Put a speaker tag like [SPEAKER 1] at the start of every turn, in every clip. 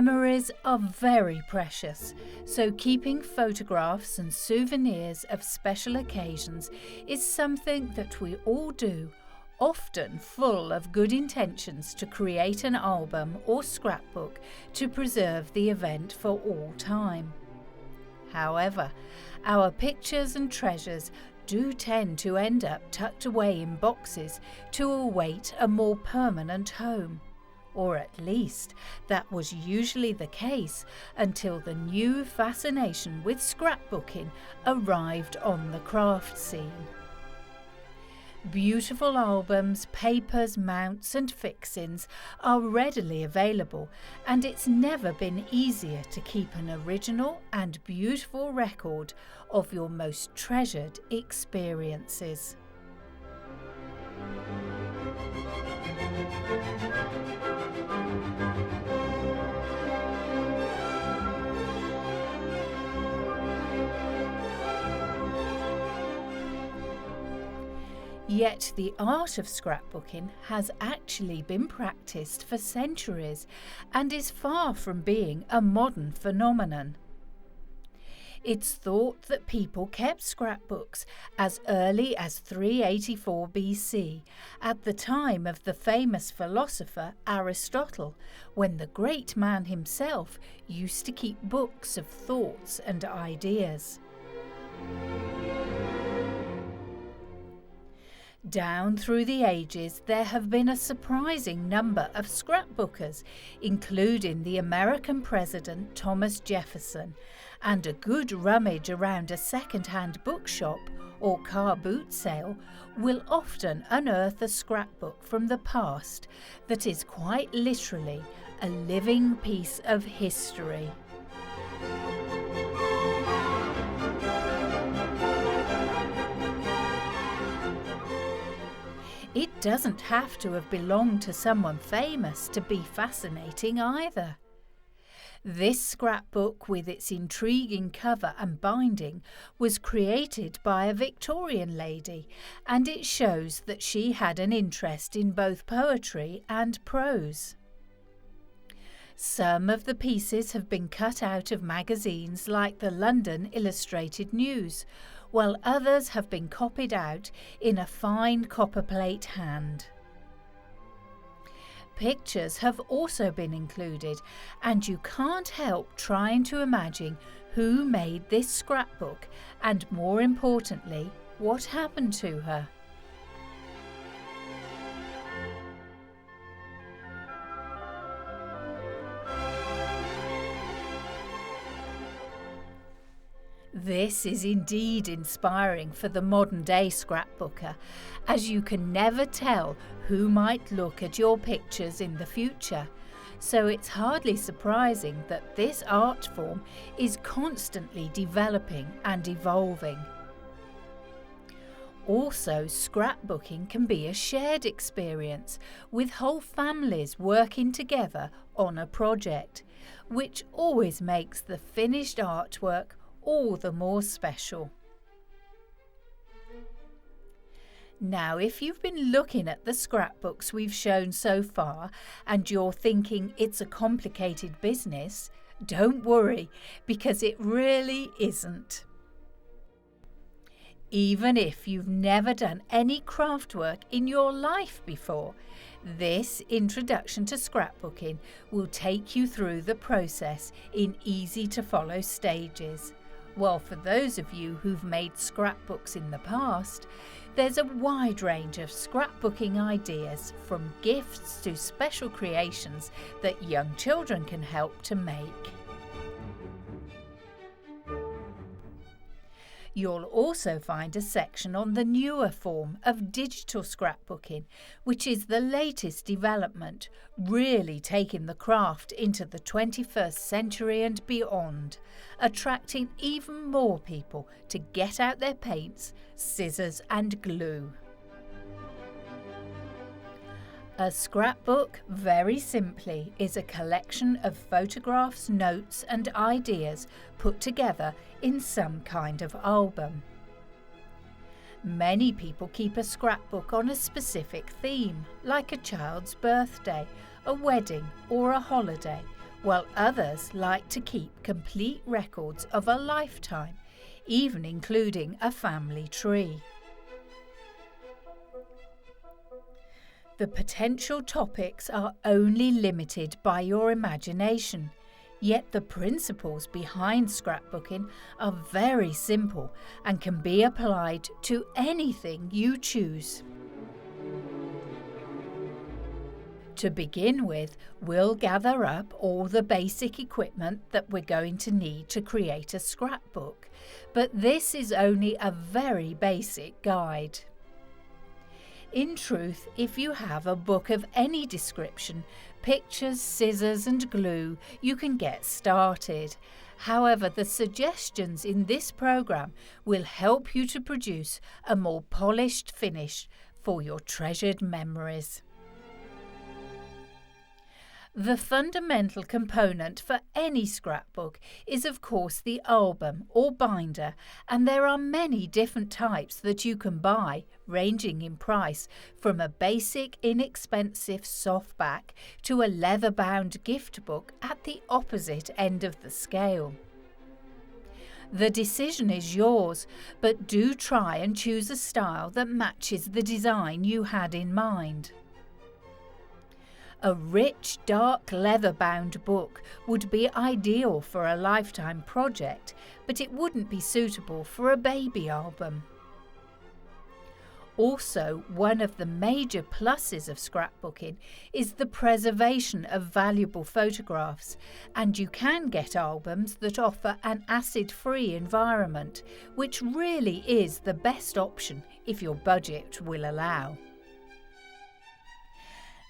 [SPEAKER 1] Memories are very precious, so keeping photographs and souvenirs of special occasions is something that we all do, often full of good intentions to create an album or scrapbook to preserve the event for all time. However, our pictures and treasures do tend to end up tucked away in boxes to await a more permanent home. Or at least that was usually the case until the new fascination with scrapbooking arrived on the craft scene. Beautiful albums, papers, mounts and fixings are readily available, and it's never been easier to keep an original and beautiful record of your most treasured experiences. Yet the art of scrapbooking has actually been practiced for centuries and is far from being a modern phenomenon. It's thought that people kept scrapbooks as early as 384 BC, at the time of the famous philosopher Aristotle, when the great man himself used to keep books of thoughts and ideas. Down through the ages, there have been a surprising number of scrapbookers, including the American President Thomas Jefferson, and a good rummage around a second-hand bookshop or car boot sale will often unearth a scrapbook from the past that is quite literally a living piece of history. It doesn't have to have belonged to someone famous to be fascinating either. This scrapbook, with its intriguing cover and binding, was created by a Victorian lady, and it shows that she had an interest in both poetry and prose. Some of the pieces have been cut out of magazines like the London Illustrated News, while others have been copied out in a fine copperplate hand. Pictures have also been included, and you can't help trying to imagine who made this scrapbook and, more importantly, what happened to her. This is indeed inspiring for the modern-day scrapbooker, as you can never tell who might look at your pictures in the future, so it's hardly surprising that this art form is constantly developing and evolving. Also, scrapbooking can be a shared experience, with whole families working together on a project, which always makes the finished artwork all the more special. Now, if you've been looking at the scrapbooks we've shown so far and you're thinking it's a complicated business, don't worry, because it really isn't. Even if you've never done any craft work in your life before, this introduction to scrapbooking will take you through the process in easy-to-follow stages. While for those of you who've made scrapbooks in the past, there's a wide range of scrapbooking ideas, from gifts to special creations that young children can help to make. You'll also find a section on the newer form of digital scrapbooking, which is the latest development, really taking the craft into the 21st century and beyond, attracting even more people to get out their paints, scissors and glue. A scrapbook, very simply, is a collection of photographs, notes and ideas put together in some kind of album. Many people keep a scrapbook on a specific theme, like a child's birthday, a wedding or a holiday, while others like to keep complete records of a lifetime, even including a family tree. The potential topics are only limited by your imagination, yet the principles behind scrapbooking are very simple and can be applied to anything you choose. To begin with, we'll gather up all the basic equipment that we're going to need to create a scrapbook, but this is only a very basic guide. In truth, if you have a book of any description, pictures, scissors and glue, you can get started. However, the suggestions in this program will help you to produce a more polished finish for your treasured memories. The fundamental component for any scrapbook is of course the album or binder, and there are many different types that you can buy, ranging in price from a basic inexpensive softback to a leather-bound gift book at the opposite end of the scale. The decision is yours, but do try and choose a style that matches the design you had in mind. A rich, dark leather-bound book would be ideal for a lifetime project, but it wouldn't be suitable for a baby album. Also, one of the major pluses of scrapbooking is the preservation of valuable photographs, and you can get albums that offer an acid-free environment, which really is the best option if your budget will allow.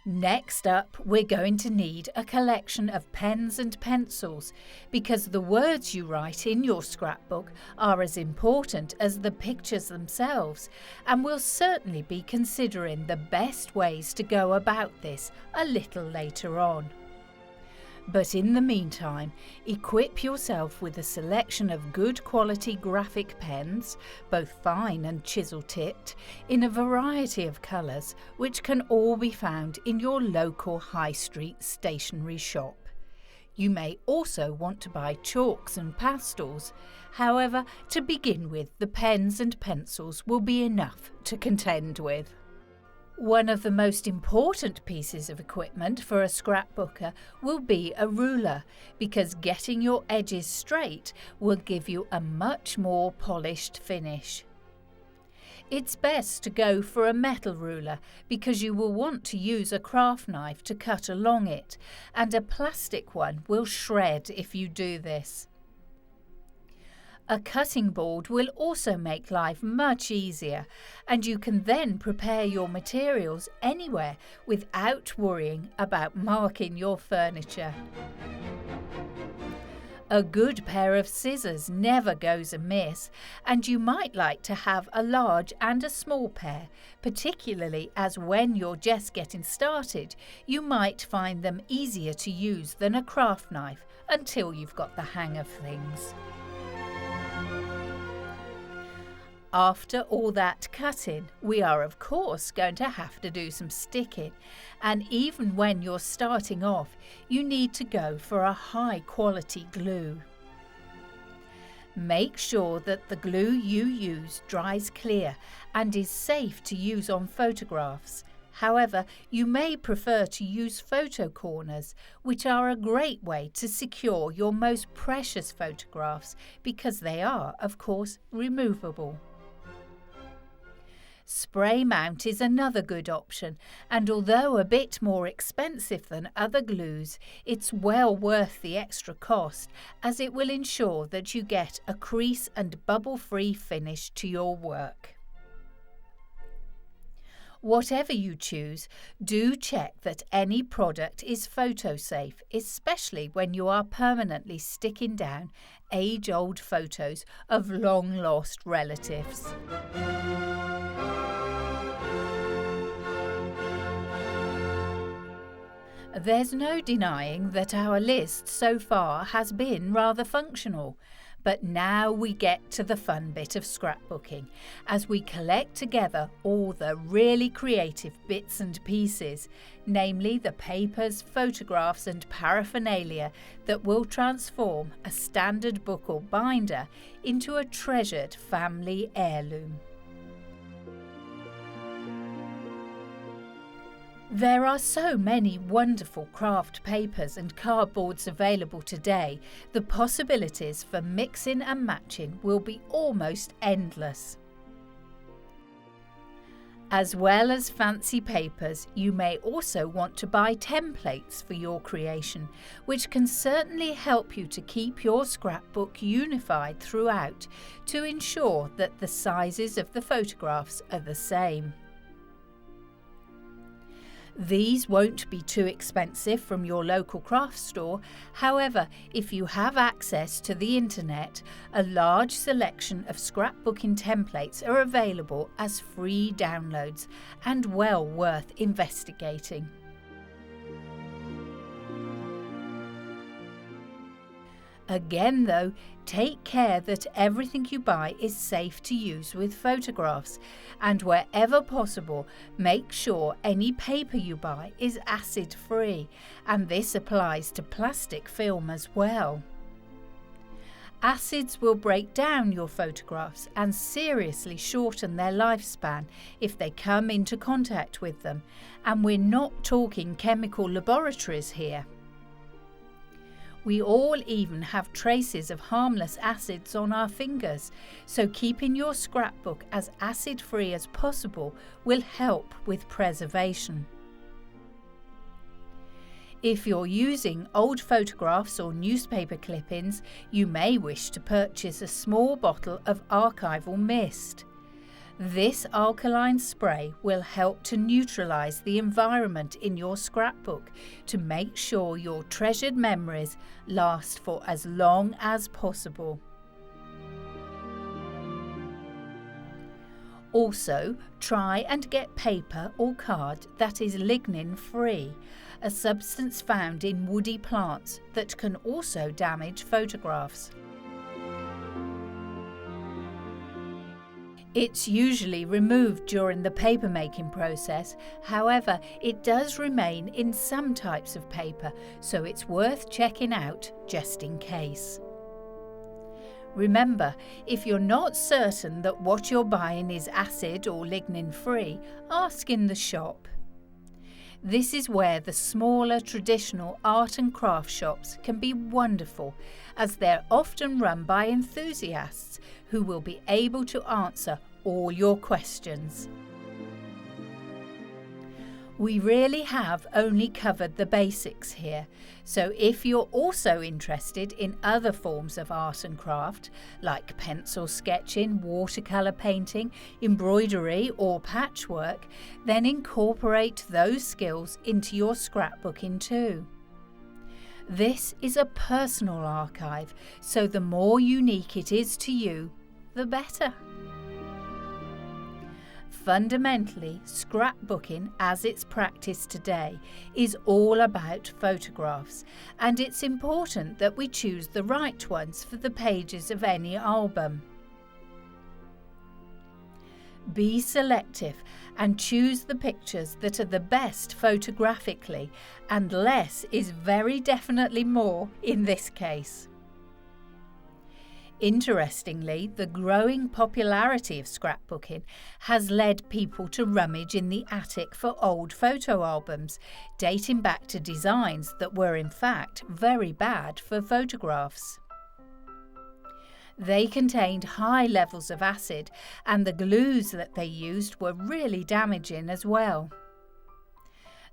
[SPEAKER 1] Next up, we're going to need a collection of pens and pencils, because the words you write in your scrapbook are as important as the pictures themselves, and we'll certainly be considering the best ways to go about this a little later on. But in the meantime, equip yourself with a selection of good quality graphic pens, both fine and chisel-tipped, in a variety of colours, which can all be found in your local high street stationery shop. You may also want to buy chalks and pastels. However, to begin with, the pens and pencils will be enough to contend with. One of the most important pieces of equipment for a scrapbooker will be a ruler, because getting your edges straight will give you a much more polished finish. It's best to go for a metal ruler because you will want to use a craft knife to cut along it, and a plastic one will shred if you do this. A cutting board will also make life much easier, and you can then prepare your materials anywhere without worrying about marking your furniture. A good pair of scissors never goes amiss, and you might like to have a large and a small pair, particularly as when you're just getting started, you might find them easier to use than a craft knife until you've got the hang of things. After all that cutting, we are of course going to have to do some sticking, and even when you're starting off, you need to go for a high quality glue. Make sure that the glue you use dries clear and is safe to use on photographs. However, you may prefer to use photo corners, which are a great way to secure your most precious photographs because they are, of course, removable. Spray mount is another good option, and although a bit more expensive than other glues, it's well worth the extra cost, as it will ensure that you get a crease and bubble-free finish to your work. Whatever you choose, do check that any product is photo-safe, especially when you are permanently sticking down age-old photos of long-lost relatives. There's no denying that our list so far has been rather functional, But now we get to the fun bit of scrapbooking, as we collect together all the really creative bits and pieces, namely the papers, photographs and paraphernalia that will transform a standard book or binder into a treasured family heirloom. There are so many wonderful craft papers and cardboards available today, the possibilities for mixing and matching will be almost endless. As well as fancy papers, you may also want to buy templates for your creation, which can certainly help you to keep your scrapbook unified throughout to ensure that the sizes of the photographs are the same. These won't be too expensive from your local craft store. However, if you have access to the internet, a large selection of scrapbooking templates are available as free downloads and well worth investigating. Again though, take care that everything you buy is safe to use with photographs, and wherever possible, make sure any paper you buy is acid free, and this applies to plastic film as well. Acids will break down your photographs and seriously shorten their lifespan if they come into contact with them, and we're not talking chemical laboratories here. We all even have traces of harmless acids on our fingers, so keeping your scrapbook as acid-free as possible will help with preservation. If you're using old photographs or newspaper clippings, you may wish to purchase a small bottle of archival mist. This alkaline spray will help to neutralise the environment in your scrapbook to make sure your treasured memories last for as long as possible. Also, try and get paper or card that is lignin free, a substance found in woody plants that can also damage photographs. It's usually removed during the paper making process, however, it does remain in some types of paper, so it's worth checking out just in case. Remember, if you're not certain that what you're buying is acid or lignin free, ask in the shop. This is where the smaller traditional art and craft shops can be wonderful, as they're often run by enthusiasts who will be able to answer all your questions. We really have only covered the basics here, so if you're also interested in other forms of art and craft, like pencil sketching, watercolour painting, embroidery or patchwork, then incorporate those skills into your scrapbooking too. This is a personal archive, so the more unique it is to you, the better. Fundamentally, scrapbooking as it's practiced today is all about photographs, and it's important that we choose the right ones for the pages of any album. Be selective and choose the pictures that are the best photographically, and less is very definitely more in this case. Interestingly, the growing popularity of scrapbooking has led people to rummage in the attic for old photo albums, dating back to designs that were in fact very bad for photographs. They contained high levels of acid, and the glues that they used were really damaging as well.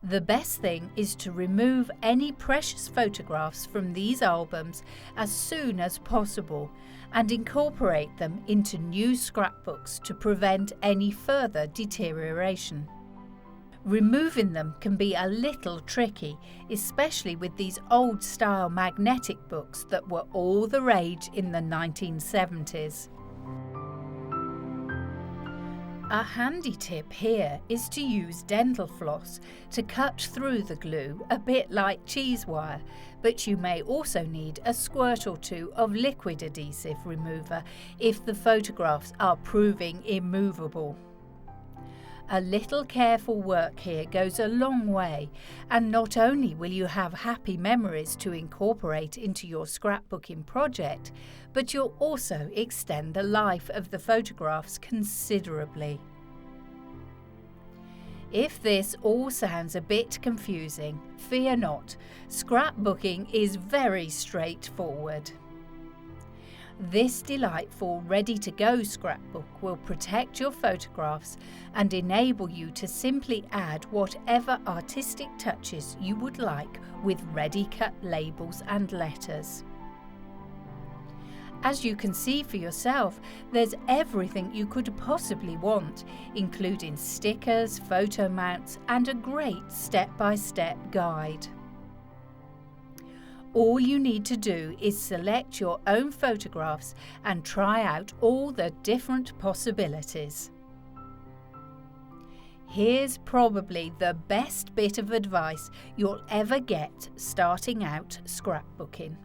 [SPEAKER 1] The best thing is to remove any precious photographs from these albums as soon as possible and incorporate them into new scrapbooks to prevent any further deterioration. Removing them can be a little tricky, especially with these old-style magnetic books that were all the rage in the 1970s. A handy tip here is to use dental floss to cut through the glue a bit like cheese wire, but you may also need a squirt or two of liquid adhesive remover if the photographs are proving immovable. A little careful work here goes a long way, and not only will you have happy memories to incorporate into your scrapbooking project, but you'll also extend the life of the photographs considerably. If this all sounds a bit confusing, fear not. Scrapbooking is very straightforward. This delightful, ready-to-go scrapbook will protect your photographs and enable you to simply add whatever artistic touches you would like with ready-cut labels and letters. As you can see for yourself, there's everything you could possibly want, including stickers, photo mounts, and a great step-by-step guide. All you need to do is select your own photographs and try out all the different possibilities. Here's probably the best bit of advice you'll ever get starting out scrapbooking.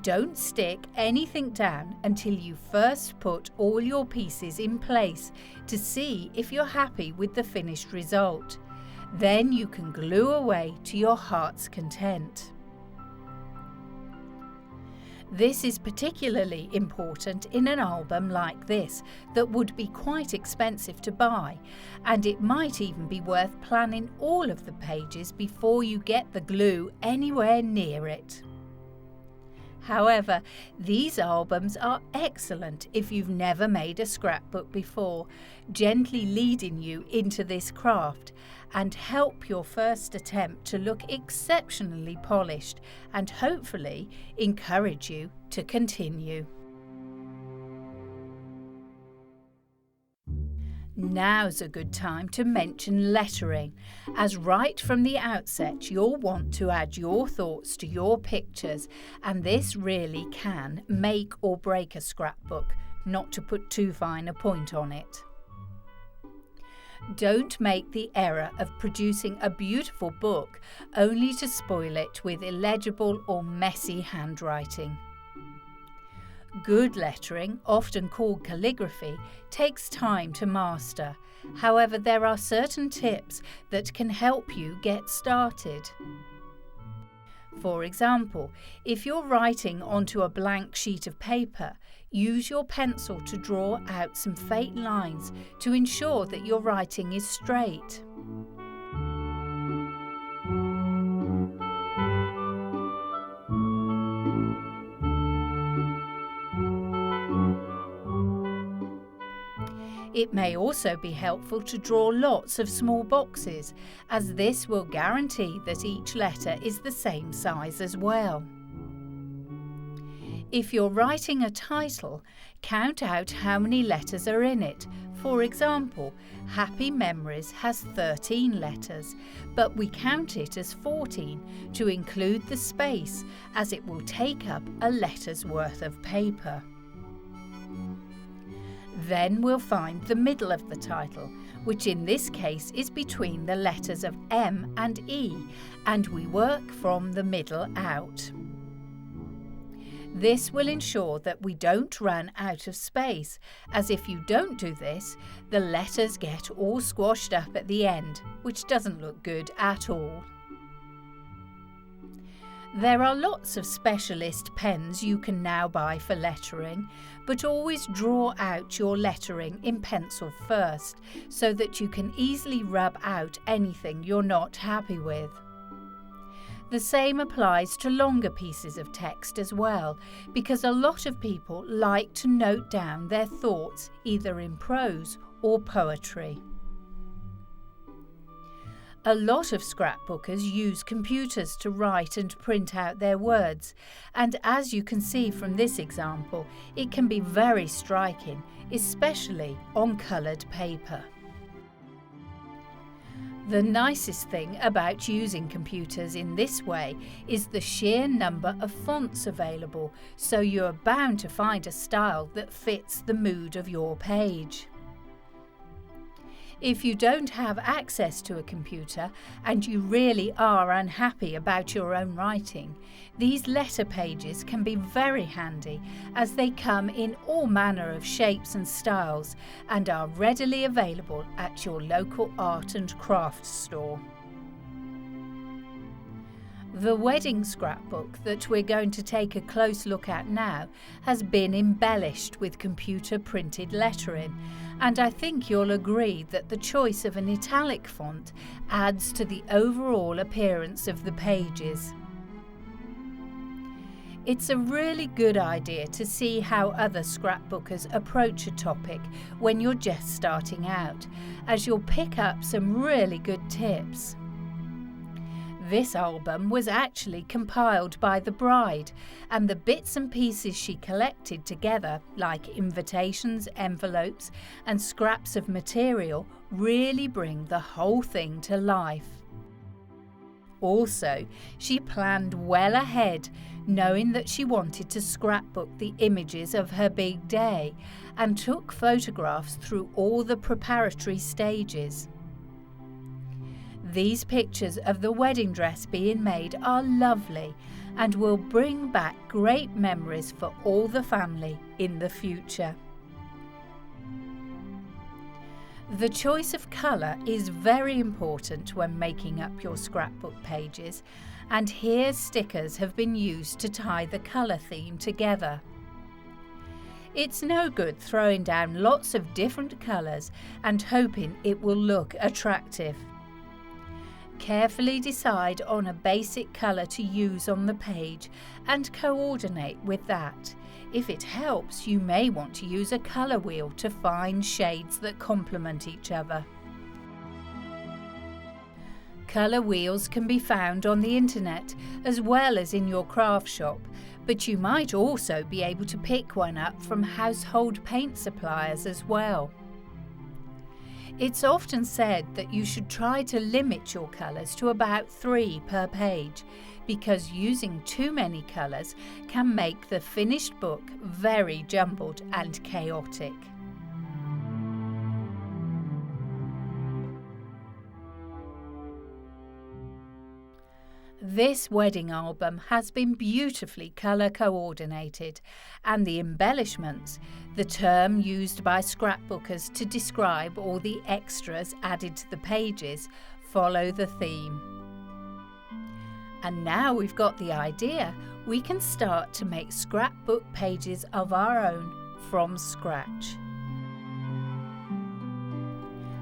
[SPEAKER 1] Don't stick anything down until you first put all your pieces in place to see if you're happy with the finished result. Then you can glue away to your heart's content. This is particularly important in an album like this that would be quite expensive to buy, and it might even be worth planning all of the pages before you get the glue anywhere near it. However, these albums are excellent if you've never made a scrapbook before, gently leading you into this craft and help your first attempt to look exceptionally polished and hopefully encourage you to continue. Now's a good time to mention lettering, as right from the outset you'll want to add your thoughts to your pictures, and this really can make or break a scrapbook, not to put too fine a point on it. Don't make the error of producing a beautiful book only to spoil it with illegible or messy handwriting. Good lettering, often called calligraphy, takes time to master. However, there are certain tips that can help you get started. For example, if you're writing onto a blank sheet of paper, use your pencil to draw out some faint lines to ensure that your writing is straight. It may also be helpful to draw lots of small boxes, as this will guarantee that each letter is the same size as well. If you're writing a title, count out how many letters are in it. For example, Happy Memories has 13 letters, but we count it as 14 to include the space, as it will take up a letter's worth of paper. Then we'll find the middle of the title, which in this case is between the letters of M and E, and we work from the middle out. This will ensure that we don't run out of space, as if you don't do this, the letters get all squashed up at the end, which doesn't look good at all. There are lots of specialist pens you can now buy for lettering, but always draw out your lettering in pencil first, so that you can easily rub out anything you're not happy with. The same applies to longer pieces of text as well, because a lot of people like to note down their thoughts either in prose or poetry. A lot of scrapbookers use computers to write and print out their words, and as you can see from this example, it can be very striking, especially on coloured paper. The nicest thing about using computers in this way is the sheer number of fonts available, so you're bound to find a style that fits the mood of your page. If you don't have access to a computer and you really are unhappy about your own writing, these letter pages can be very handy as they come in all manner of shapes and styles and are readily available at your local art and craft store. The wedding scrapbook that we're going to take a close look at now has been embellished with computer printed lettering, and I think you'll agree that the choice of an italic font adds to the overall appearance of the pages. It's a really good idea to see how other scrapbookers approach a topic when you're just starting out, as you'll pick up some really good tips. This album was actually compiled by the bride, and the bits and pieces she collected together, like invitations, envelopes, and scraps of material, really bring the whole thing to life. Also, she planned well ahead, knowing that she wanted to scrapbook the images of her big day, and took photographs through all the preparatory stages. These pictures of the wedding dress being made are lovely and will bring back great memories for all the family in the future. The choice of colour is very important when making up your scrapbook pages, and here stickers have been used to tie the colour theme together. It's no good throwing down lots of different colours and hoping it will look attractive. Carefully decide on a basic colour to use on the page and coordinate with that. If it helps, you may want to use a colour wheel to find shades that complement each other. Colour wheels can be found on the internet as well as in your craft shop, but you might also be able to pick one up from household paint suppliers as well. It's often said that you should try to limit your colours to about 3 per page, because using too many colours can make the finished book very jumbled and chaotic. This wedding album has been beautifully colour coordinated, and the embellishments, the term used by scrapbookers to describe all the extras added to the pages, follow the theme. And now we've got the idea, we can start to make scrapbook pages of our own from scratch.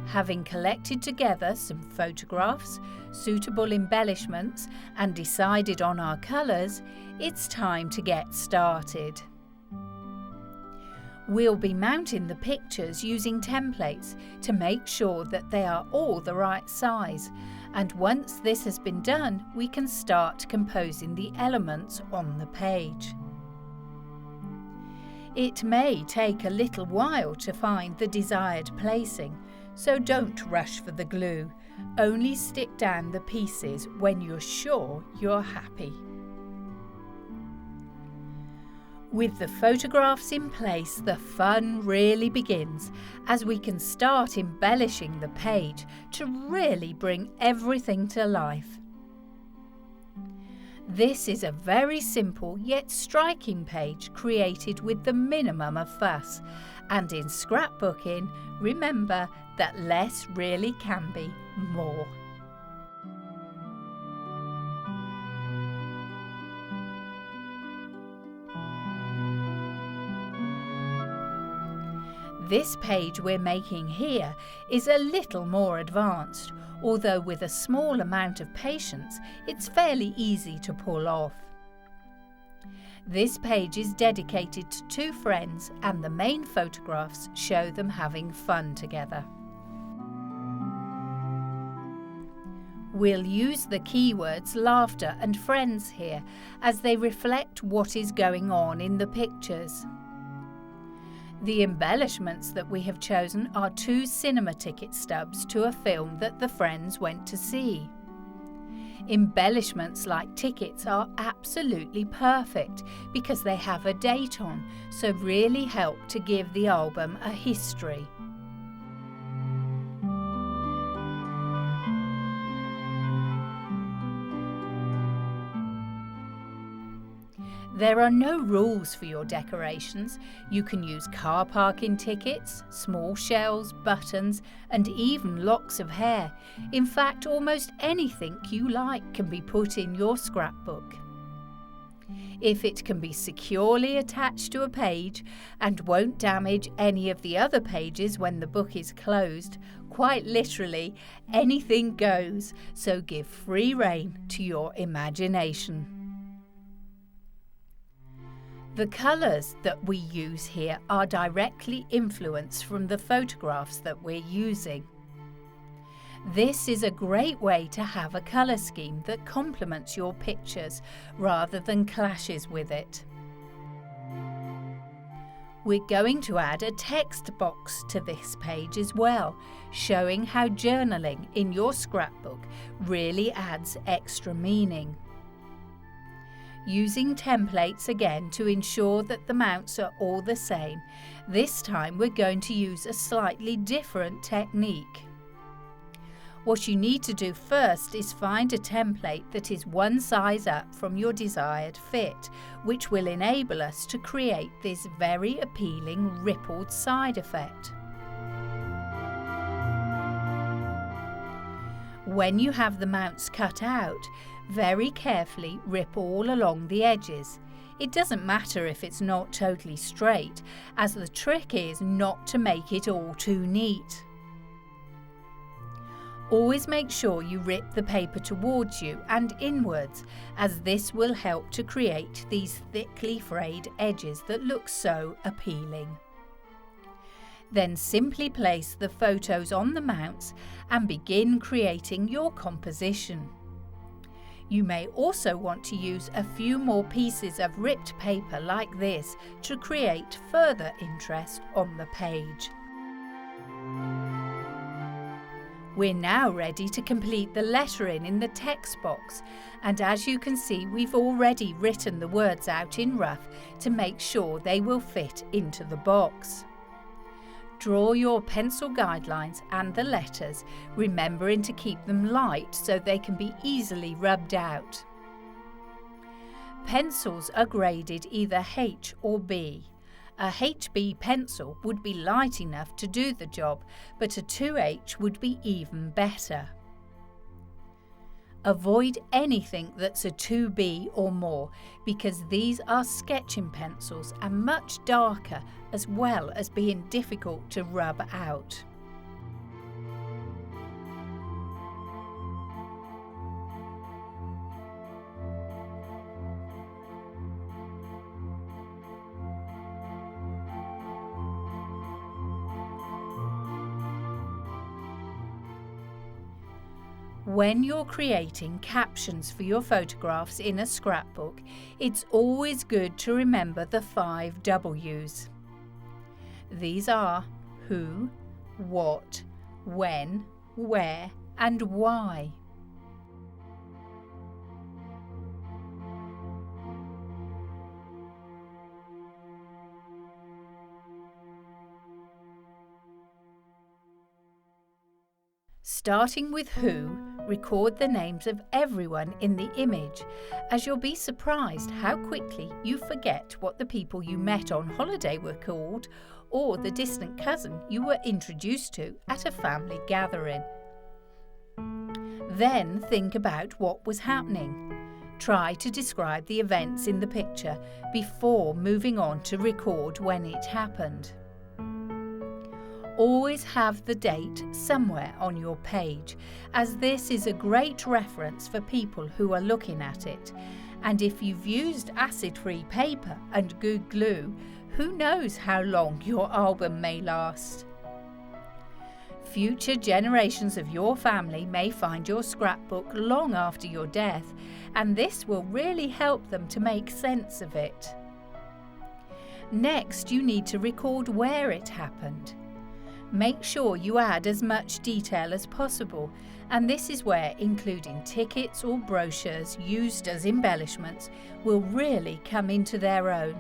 [SPEAKER 1] Having collected together some photographs, suitable embellishments, and decided on our colours, it's time to get started. We'll be mounting the pictures using templates to make sure that they are all the right size, and once this has been done, we can start composing the elements on the page. It may take a little while to find the desired placing, so don't rush for the glue. Only stick down the pieces when you're sure you're happy. With the photographs in place, the fun really begins, as we can start embellishing the page to really bring everything to life. This is a very simple yet striking page created with the minimum of fuss, and in scrapbooking, remember that less really can be more. This page we're making here is a little more advanced, although with a small amount of patience, it's fairly easy to pull off. This page is dedicated to 2 friends, and the main photographs show them having fun together. We'll use the keywords laughter and friends here, as they reflect what is going on in the pictures. The embellishments that we have chosen are 2 cinema ticket stubs to a film that the friends went to see. Embellishments like tickets are absolutely perfect because they have a date on, so really help to give the album a history. There are no rules for your decorations. You can use car parking tickets, small shells, buttons, and even locks of hair. In fact, almost anything you like can be put in your scrapbook. If it can be securely attached to a page and won't damage any of the other pages when the book is closed, quite literally, anything goes, so give free rein to your imagination. The colours that we use here are directly influenced from the photographs that we're using. This is a great way to have a colour scheme that complements your pictures rather than clashes with it. We're going to add a text box to this page as well, showing how journaling in your scrapbook really adds extra meaning. Using templates again to ensure that the mounts are all the same, this time we're going to use a slightly different technique. What you need to do first is find a template that is one size up from your desired fit, which will enable us to create this very appealing rippled side effect. When you have the mounts cut out, very carefully rip all along the edges. It doesn't matter if it's not totally straight, as the trick is not to make it all too neat. Always make sure you rip the paper towards you and inwards, as this will help to create these thickly frayed edges that look so appealing. Then simply place the photos on the mounts and begin creating your composition. You may also want to use a few more pieces of ripped paper like this to create further interest on the page. We're now ready to complete the lettering in the text box, and as you can see, we've already written the words out in rough to make sure they will fit into the box. Draw your pencil guidelines and the letters, remembering to keep them light so they can be easily rubbed out. Pencils are graded either H or B. A HB pencil would be light enough to do the job, but a 2H would be even better. Avoid anything that's a 2B or more, because these are sketching pencils and much darker, as well as being difficult to rub out. When you're creating captions for your photographs in a scrapbook, it's always good to remember the 5 W's. These are who, what, when, where, and why. Starting with who, record the names of everyone in the image, as you'll be surprised how quickly you forget what the people you met on holiday were called, or the distant cousin you were introduced to at a family gathering. Then think about what was happening. Try to describe the events in the picture before moving on to record when it happened. Always have the date somewhere on your page, as this is a great reference for people who are looking at it. And if you've used acid-free paper and good glue, who knows how long your album may last. Future generations of your family may find your scrapbook long after your death, and this will really help them to make sense of it. Next, you need to record where it happened. Make sure you add as much detail as possible, and this is where including tickets or brochures used as embellishments will really come into their own.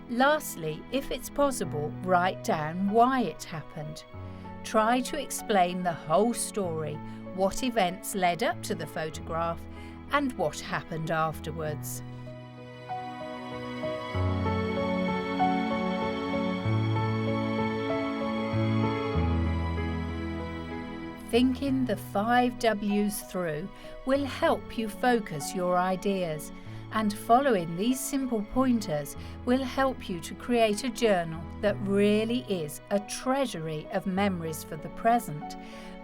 [SPEAKER 1] Lastly, if it's possible, write down why it happened. Try to explain the whole story, what events led up to the photograph, and what happened afterwards. Thinking the 5 W's through will help you focus your ideas, and following these simple pointers will help you to create a journal that really is a treasury of memories for the present,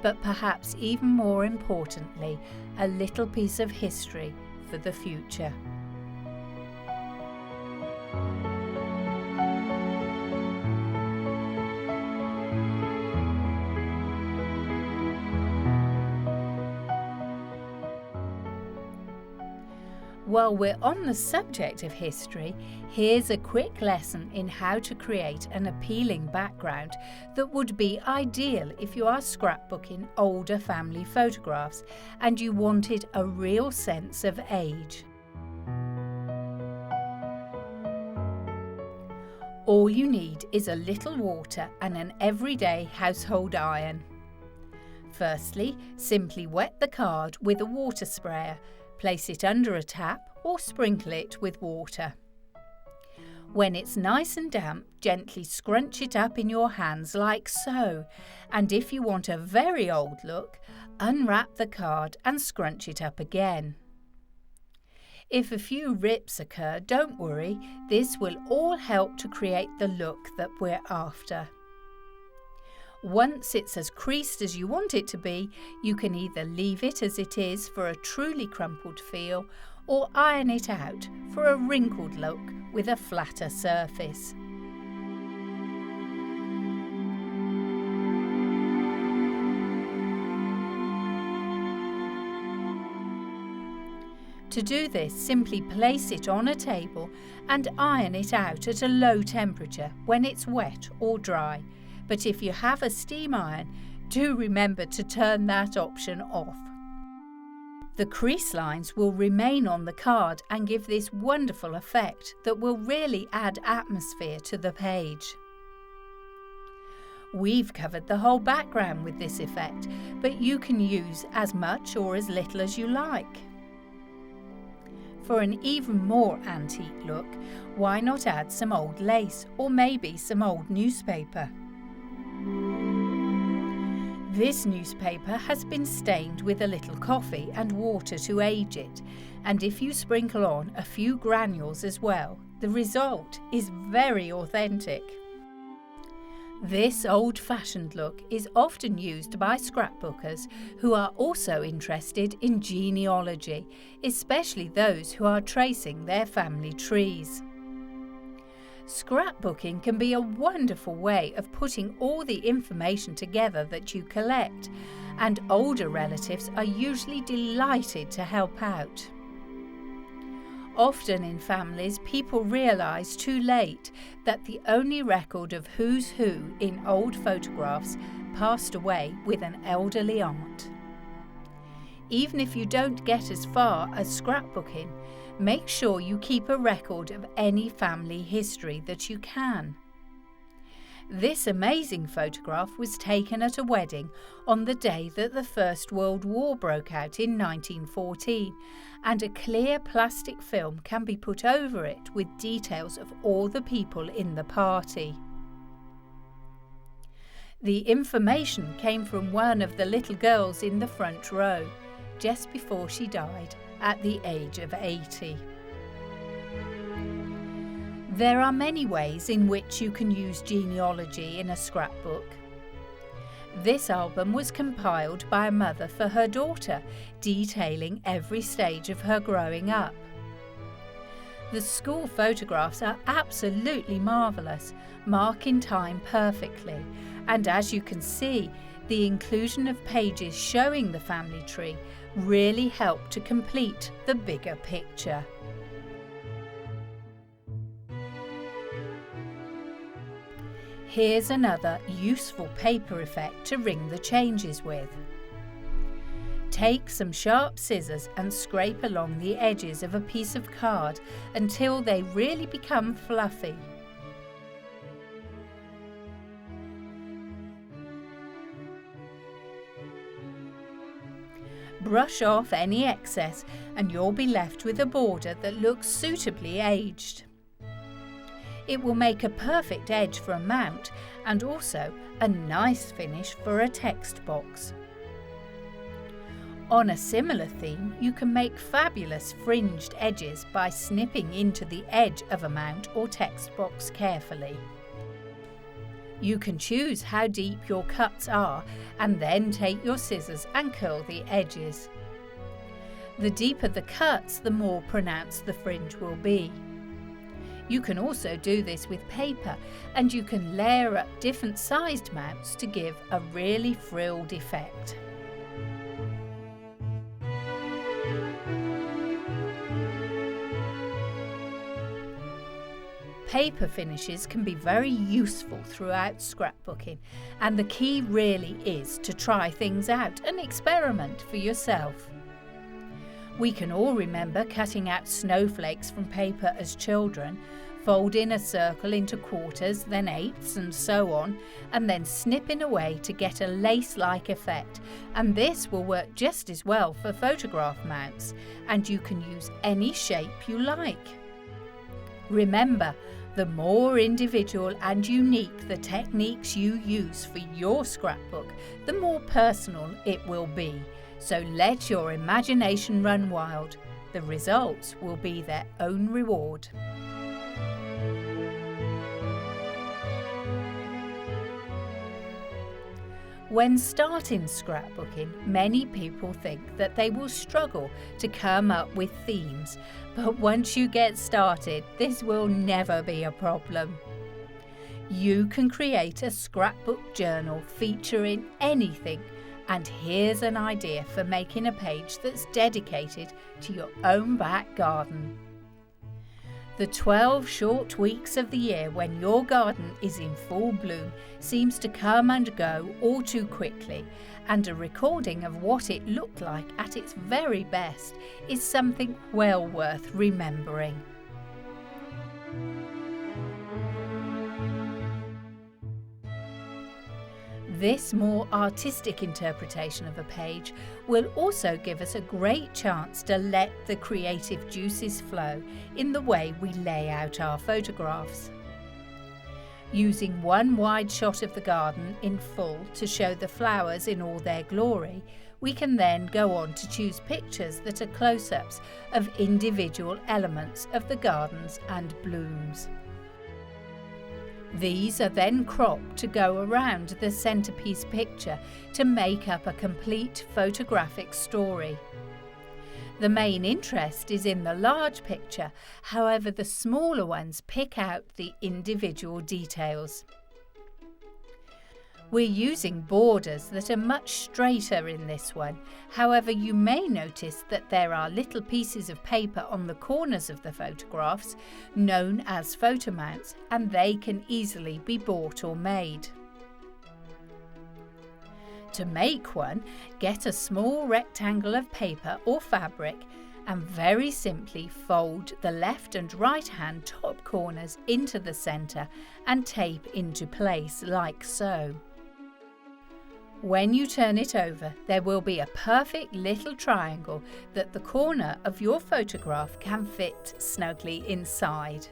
[SPEAKER 1] but perhaps even more importantly, a little piece of history for the future. While we're on the subject of history, here's a quick lesson in how to create an appealing background that would be ideal if you are scrapbooking older family photographs and you wanted a real sense of age. All you need is a little water and an everyday household iron. Firstly, simply wet the card with a water sprayer. Place it under a tap or sprinkle it with water. When it's nice and damp, gently scrunch it up in your hands like so, and if you want a very old look, unwrap the card and scrunch it up again. If a few rips occur, don't worry, this will all help to create the look that we're after. Once it's as creased as you want it to be, you can either leave it as it is for a truly crumpled feel or iron it out for a wrinkled look with a flatter surface. To do this, simply place it on a table and iron it out at a low temperature when it's wet or dry. But if you have a steam iron, do remember to turn that option off. The crease lines will remain on the card and give this wonderful effect that will really add atmosphere to the page. We've covered the whole background with this effect, but you can use as much or as little as you like. For an even more antique look, why not add some old lace or maybe some old newspaper? This newspaper has been stained with a little coffee and water to age it, and if you sprinkle on a few granules as well, the result is very authentic. This old-fashioned look is often used by scrapbookers who are also interested in genealogy, especially those who are tracing their family trees. Scrapbooking can be a wonderful way of putting all the information together that you collect, and older relatives are usually delighted to help out. Often in families, people realise too late that the only record of who's who in old photographs passed away with an elderly aunt. Even if you don't get as far as scrapbooking, make sure you keep a record of any family history that you can. This amazing photograph was taken at a wedding on the day that the First World War broke out in 1914, and a clear plastic film can be put over it with details of all the people in the party. The information came from one of the little girls in the front row, just before she died at the age of 80. There are many ways in which you can use genealogy in a scrapbook. This album was compiled by a mother for her daughter, detailing every stage of her growing up. The school photographs are absolutely marvellous, marking time perfectly, and as you can see, the inclusion of pages showing the family tree really helped to complete the bigger picture. Here's another useful paper effect to ring the changes with. Take some sharp scissors and scrape along the edges of a piece of card until they really become fluffy. Brush off any excess and you'll be left with a border that looks suitably aged. It will make a perfect edge for a mount and also a nice finish for a text box. On a similar theme, you can make fabulous fringed edges by snipping into the edge of a mount or text box carefully. You can choose how deep your cuts are and then take your scissors and curl the edges. The deeper the cuts, the more pronounced the fringe will be. You can also do this with paper, and you can layer up different sized mounts to give a really frilled effect. Paper finishes can be very useful throughout scrapbooking, and the key really is to try things out and experiment for yourself. We can all remember cutting out snowflakes from paper as children, folding a circle into quarters, then eighths and so on, and then snipping away to get a lace-like effect. And this will work just as well for photograph mounts, and you can use any shape you like. Remember, the more individual and unique the techniques you use for your scrapbook, the more personal it will be. So let your imagination run wild. The results will be their own reward. When starting scrapbooking, many people think that they will struggle to come up with themes, but once you get started, this will never be a problem. You can create a scrapbook journal featuring anything, and here's an idea for making a page that's dedicated to your own back garden. The 12 short weeks of the year when your garden is in full bloom seems to come and go all too quickly, and a recording of what it looked like at its very best is something well worth remembering. This more artistic interpretation of a page will also give us a great chance to let the creative juices flow in the way we lay out our photographs. Using one wide shot of the garden in full to show the flowers in all their glory, we can then go on to choose pictures that are close-ups of individual elements of the gardens and blooms. These are then cropped to go around the centerpiece picture to make up a complete photographic story. The main interest is in the large picture, however the smaller ones pick out the individual details. We're using borders that are much straighter in this one, however you may notice that there are little pieces of paper on the corners of the photographs known as photo mounts, and they can easily be bought or made. To make one, get a small rectangle of paper or fabric and very simply fold the left and right hand top corners into the centre and tape into place like so. When you turn it over, there will be a perfect little triangle that the corner of your photograph can fit snugly inside.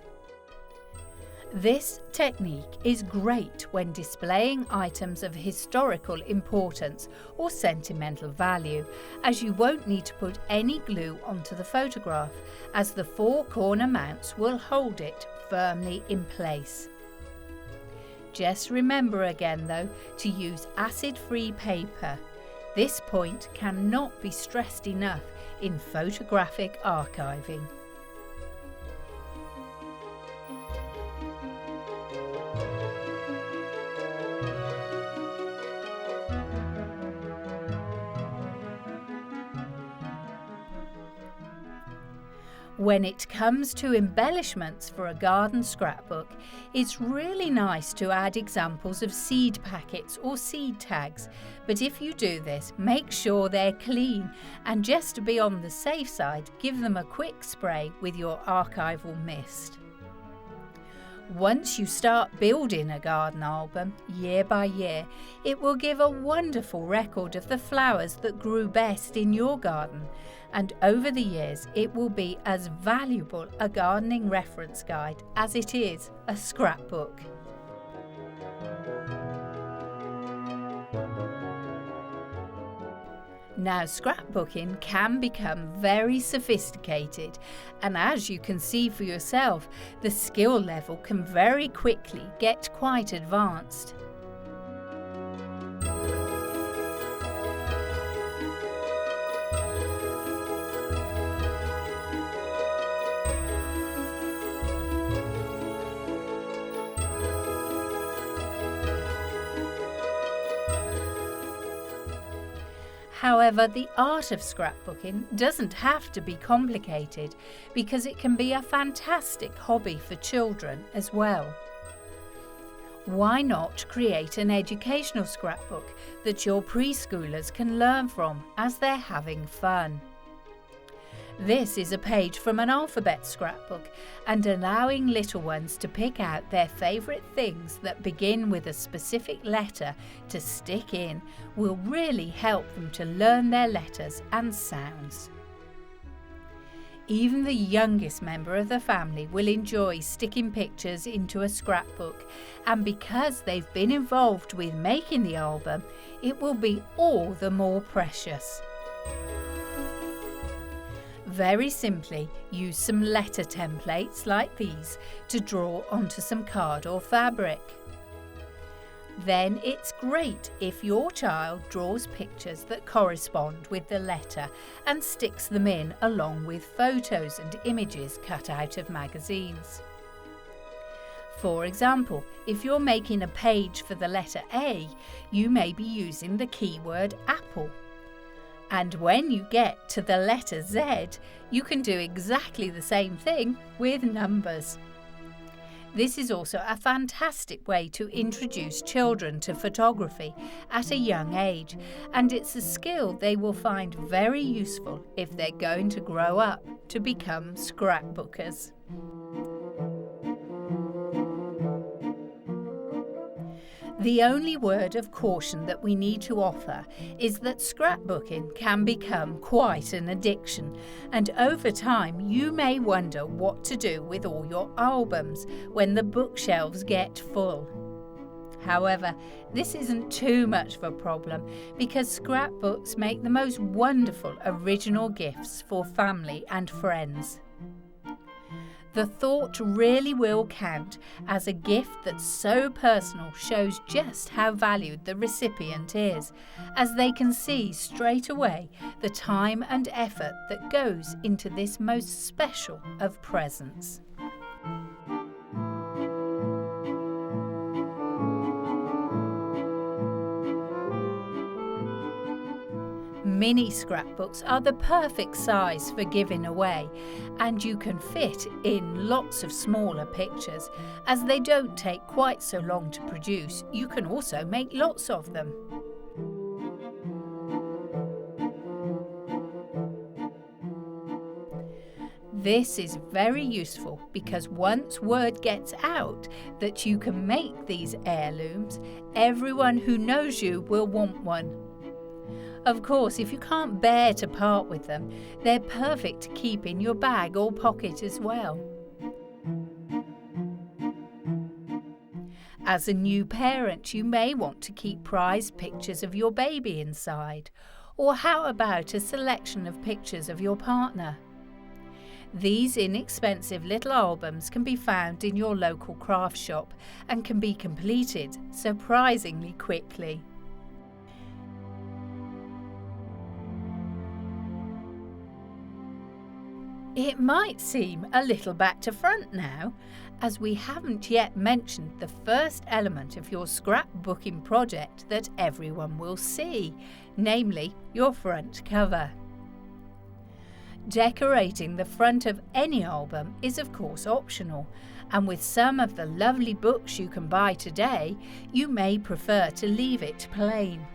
[SPEAKER 1] This technique is great when displaying items of historical importance or sentimental value, as you won't need to put any glue onto the photograph, as the four corner mounts will hold it firmly in place. Just remember again though to use acid-free paper. This point cannot be stressed enough in photographic archiving. When it comes to embellishments for a garden scrapbook, it's really nice to add examples of seed packets or seed tags, but if you do this, make sure they're clean, and just to be on the safe side, give them a quick spray with your archival mist. Once you start building a garden album year by year, it will give a wonderful record of the flowers that grew best in your garden, and over the years it will be as valuable a gardening reference guide as it is a scrapbook. Now, scrapbooking can become very sophisticated, and as you can see for yourself, the skill level can very quickly get quite advanced. However, the art of scrapbooking doesn't have to be complicated, because it can be a fantastic hobby for children as well. Why not create an educational scrapbook that your preschoolers can learn from as they're having fun? This is a page from an alphabet scrapbook, and allowing little ones to pick out their favourite things that begin with a specific letter to stick in will really help them to learn their letters and sounds. Even the youngest member of the family will enjoy sticking pictures into a scrapbook, and because they've been involved with making the album, it will be all the more precious. Very simply, use some letter templates like these to draw onto some card or fabric. Then it's great if your child draws pictures that correspond with the letter and sticks them in along with photos and images cut out of magazines. For example, if you're making a page for the letter A, you may be using the keyword apple. And when you get to the letter Z, you can do exactly the same thing with numbers. This is also a fantastic way to introduce children to photography at a young age, and it's a skill they will find very useful if they're going to grow up to become scrapbookers. The only word of caution that we need to offer is that scrapbooking can become quite an addiction, and over time you may wonder what to do with all your albums when the bookshelves get full. However, this isn't too much of a problem, because scrapbooks make the most wonderful original gifts for family and friends. The thought really will count, as a gift that's so personal shows just how valued the recipient is, as they can see straight away the time and effort that goes into this most special of presents. Mini scrapbooks are the perfect size for giving away, and you can fit in lots of smaller pictures. As they don't take quite so long to produce, you can also make lots of them. This is very useful because once word gets out that you can make these heirlooms, everyone who knows you will want one. Of course, if you can't bear to part with them, they're perfect to keep in your bag or pocket as well. As a new parent, you may want to keep prized pictures of your baby inside, or how about a selection of pictures of your partner? These inexpensive little albums can be found in your local craft shop and can be completed surprisingly quickly. It might seem a little back to front now, as we haven't yet mentioned the first element of your scrapbooking project that everyone will see, namely your front cover. Decorating the front of any album is of course optional, and with some of the lovely books you can buy today, you may prefer to leave it plain.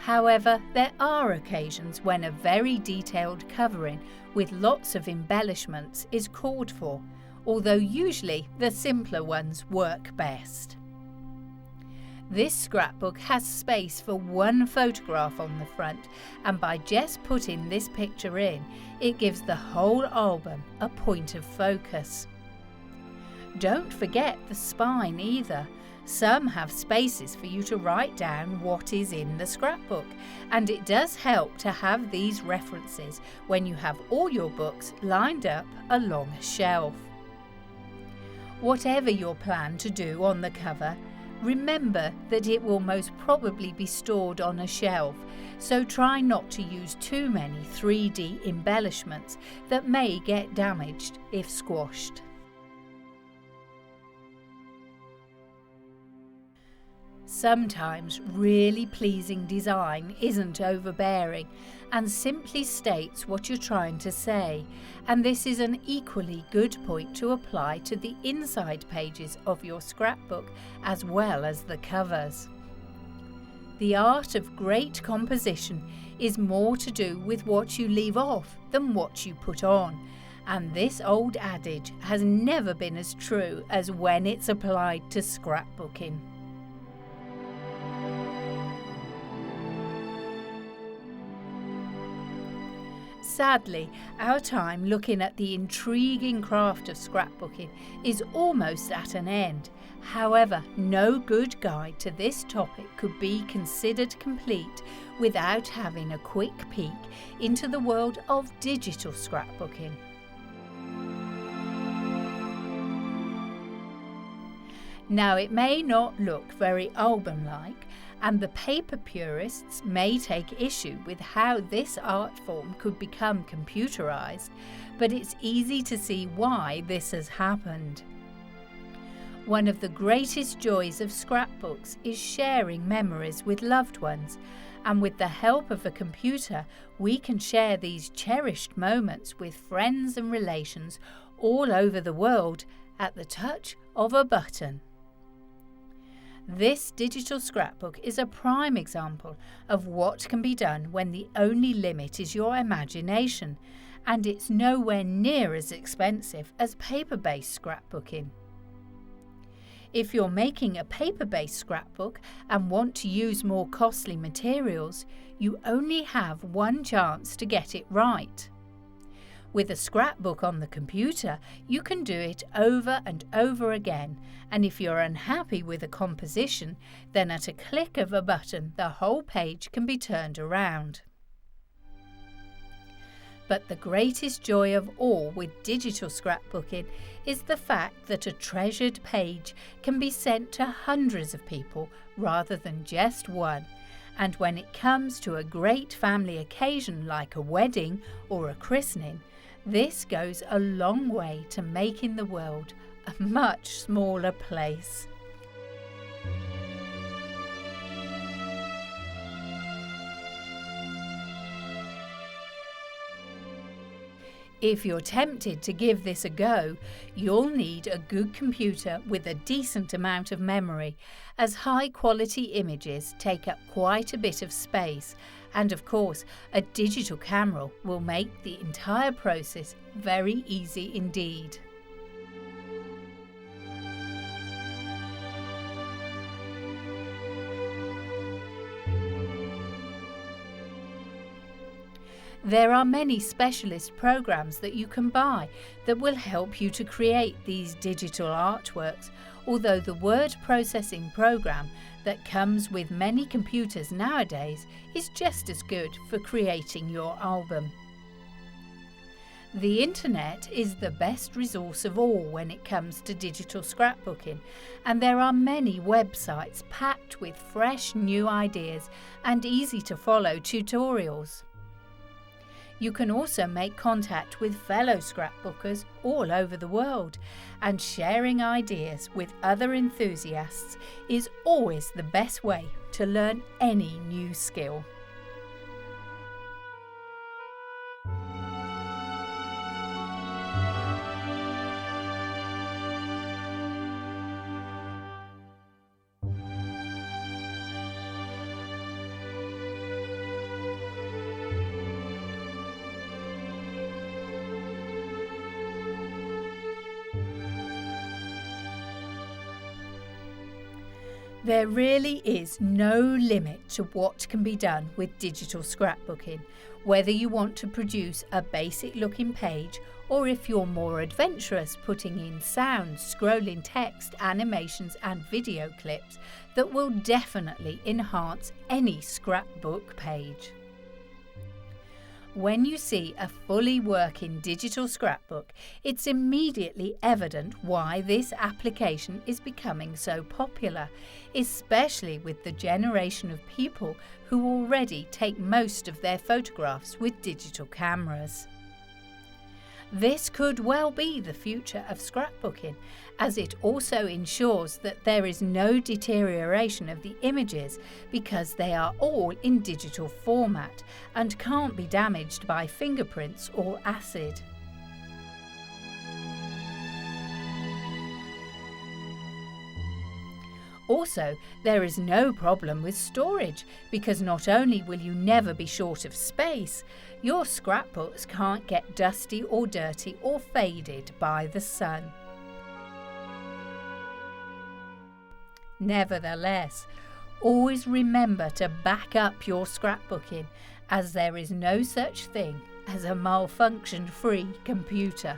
[SPEAKER 1] However, there are occasions when a very detailed covering with lots of embellishments is called for, although usually the simpler ones work best. This scrapbook has space for one photograph on the front, and by just putting this picture in, it gives the whole album a point of focus. Don't forget the spine either. Some have spaces for you to write down what is in the scrapbook, and it does help to have these references when you have all your books lined up along a shelf. Whatever your plan to do on the cover, remember that it will most probably be stored on a shelf, so try not to use too many 3D embellishments that may get damaged if squashed. Sometimes really pleasing design isn't overbearing and simply states what you're trying to say, and this is an equally good point to apply to the inside pages of your scrapbook as well as the covers. The art of great composition is more to do with what you leave off than what you put on, and this old adage has never been as true as when it's applied to scrapbooking. Sadly, our time looking at the intriguing craft of scrapbooking is almost at an end. However, no good guide to this topic could be considered complete without having a quick peek into the world of digital scrapbooking. Now, it may not look very album-like, and the paper purists may take issue with how this art form could become computerized, but it's easy to see why this has happened. One of the greatest joys of scrapbooks is sharing memories with loved ones, and with the help of a computer, we can share these cherished moments with friends and relations all over the world at the touch of a button. This digital scrapbook is a prime example of what can be done when the only limit is your imagination, and it's nowhere near as expensive as paper-based scrapbooking. If you're making a paper-based scrapbook and want to use more costly materials, you only have one chance to get it right. With a scrapbook on the computer, you can do it over and over again, and if you're unhappy with a composition, then at a click of a button the whole page can be turned around. But the greatest joy of all with digital scrapbooking is the fact that a treasured page can be sent to hundreds of people rather than just one. And when it comes to a great family occasion like a wedding or a christening, this goes a long way to making the world a much smaller place. If you're tempted to give this a go, you'll need a good computer with a decent amount of memory, as high-quality images take up quite a bit of space, and of course, a digital camera will make the entire process very easy indeed. There are many specialist programs that you can buy that will help you to create these digital artworks, although the word processing program that comes with many computers nowadays is just as good for creating your album. The internet is the best resource of all when it comes to digital scrapbooking, and there are many websites packed with fresh new ideas and easy to follow tutorials. You can also make contact with fellow scrapbookers all over the world, and sharing ideas with other enthusiasts is always the best way to learn any new skill. There really is no limit to what can be done with digital scrapbooking, whether you want to produce a basic looking page or if you're more adventurous, putting in sounds, scrolling text, animations and video clips that will definitely enhance any scrapbook page. When you see a fully working digital scrapbook, it's immediately evident why this application is becoming so popular, especially with the generation of people who already take most of their photographs with digital cameras. This could well be the future of scrapbooking, as it also ensures that there is no deterioration of the images because they are all in digital format and can't be damaged by fingerprints or acid. Also, there is no problem with storage because not only will you never be short of space, your scrapbooks can't get dusty or dirty or faded by the sun. Nevertheless, always remember to back up your scrapbooking, as there is no such thing as a malfunction-free computer.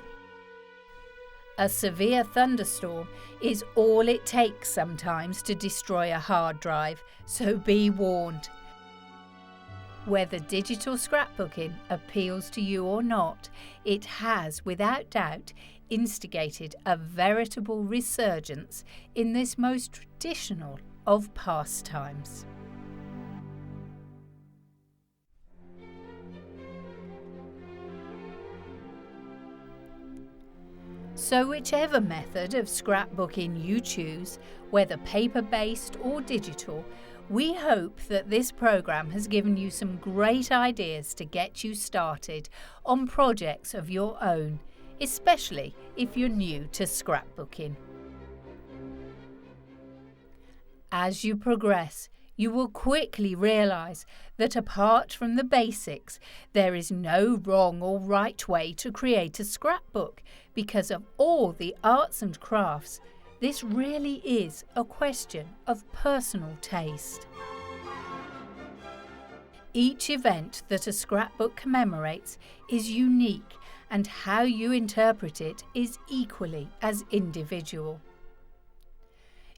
[SPEAKER 1] A severe thunderstorm is all it takes sometimes to destroy a hard drive, so be warned. Whether digital scrapbooking appeals to you or not, it has without doubt instigated a veritable resurgence in this most traditional of pastimes. So whichever method of scrapbooking you choose, whether paper-based or digital, we hope that this programme has given you some great ideas to get you started on projects of your own, especially if you're new to scrapbooking. As you progress, you will quickly realise that apart from the basics, there is no wrong or right way to create a scrapbook because of all the arts and crafts. This really is a question of personal taste. Each event that a scrapbook commemorates is unique, and how you interpret it is equally as individual.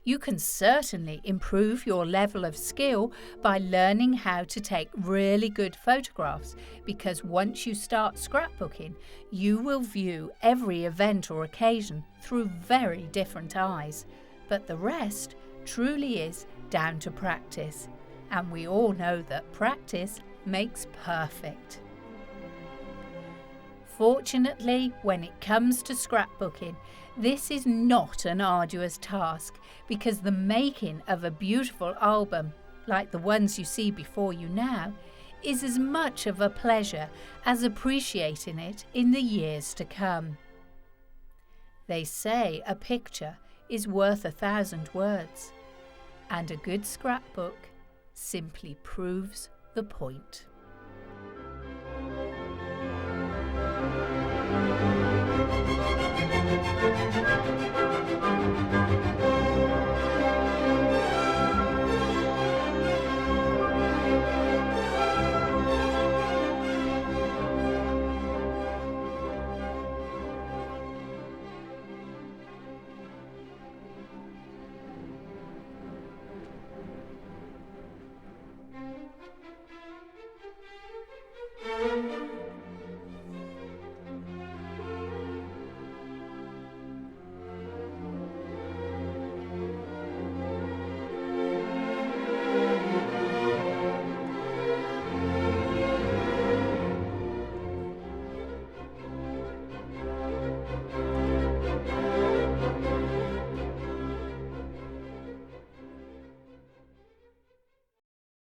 [SPEAKER 1] You can certainly improve your level of skill by learning how to take really good photographs, because once you start scrapbooking, you will view every event or occasion through very different eyes. But the rest truly is down to practice, and we all know that practice makes perfect. Fortunately, when it comes to scrapbooking, this is not an arduous task, because the making of a beautiful album, like the ones you see before you now, is as much of a pleasure as appreciating it in the years to come. They say a picture is worth 1,000 words, and a good scrapbook simply proves the point.